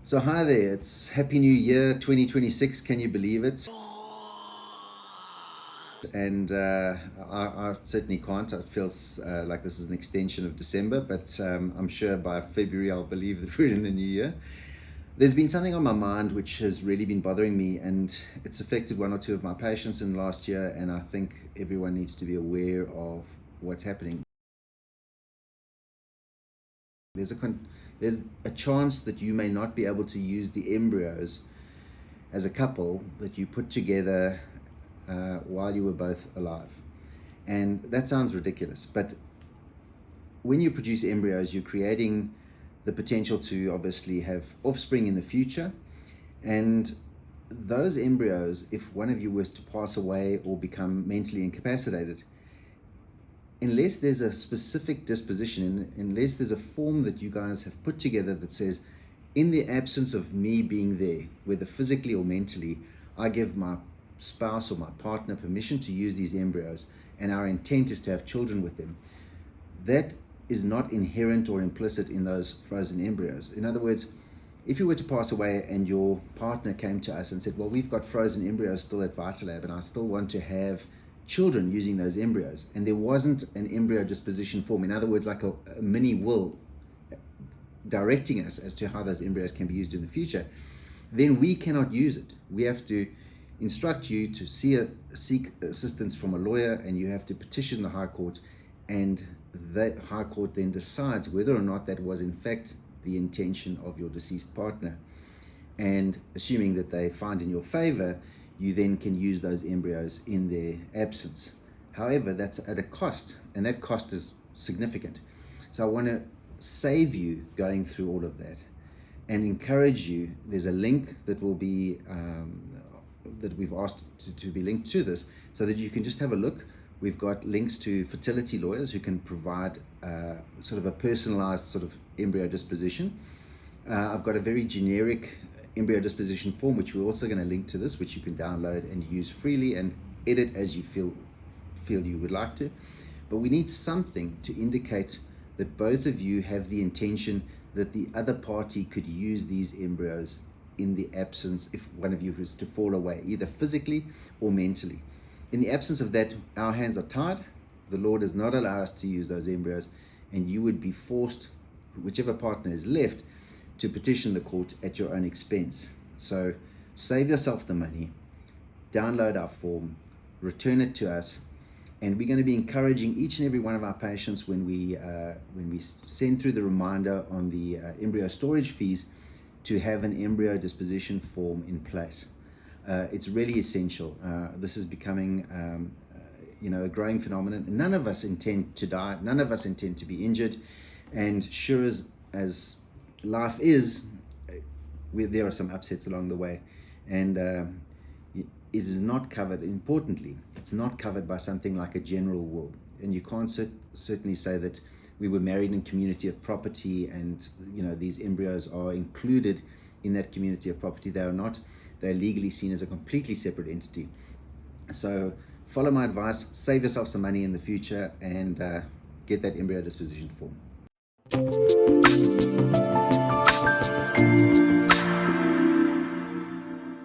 So hi there, it's Happy New Year 2026, can you believe it? And I certainly can't. It feels like this is an extension of December, but I'm sure by February I'll believe that we're in the new year. There's been something on my mind which has really been bothering me, and it's affected one or two of my patients in the last year, and I think everyone needs to be aware of what's happening. There's a chance that you may not be able to use the embryos as a couple that you put together while you were both alive. And that sounds ridiculous, but when you produce embryos, you're creating the potential to obviously have offspring in the future. And those embryos, if one of you was to pass away or become mentally incapacitated, unless there's a specific disposition, unless there's a form that you guys have put together that says, in the absence of me being there, whether physically or mentally, I give my spouse or my partner permission to use these embryos, and our intent is to have children with them, that is not inherent or implicit in those frozen embryos. In other words, if you were to pass away and your partner came to us and said, well, we've got frozen embryos still at VitalLab and I still want to have children using those embryos, and there wasn't an embryo disposition form, in other words, like a mini will directing us as to how those embryos can be used in the future, then we cannot use it. We have to instruct you to seek assistance from a lawyer, and you have to petition the High Court, and the High Court then decides whether or not that was in fact the intention of your deceased partner. And assuming that they find in your favor, you then can use those embryos in their absence. However, that's at a cost, and that cost is significant. So I want to save you going through all of that and encourage you. There's a link that will be that we've asked to be linked to this, so that you can just have a look. We've got links to fertility lawyers who can provide sort of a personalized sort of embryo disposition. I've got a very generic embryo disposition form, which we're also going to link to this, which you can download and use freely and edit as you feel you would like to. But we need something to indicate that both of you have the intention that the other party could use these embryos in the absence, if one of you was to fall away, either physically or mentally. In the absence of that, our hands are tied. The law does not allow us to use those embryos, and you would be forced, whichever partner is left, to petition the court at your own expense. So save yourself the money, download our form, return it to us, and we're going to be encouraging each and every one of our patients when we send through the reminder on the embryo storage fees to have an embryo disposition form in place. It's really essential. This is becoming a growing phenomenon. None of us intend to die. None of us intend to be injured. And sure as life is, there are some upsets along the way. And it is not covered, importantly, it's not covered by something like a general will. And you can't certainly say that we were married in community of property and these embryos are included in that community of property. They are not. They're legally seen as a completely separate entity. So follow my advice, save yourself some money in the future, and get that embryo disposition form.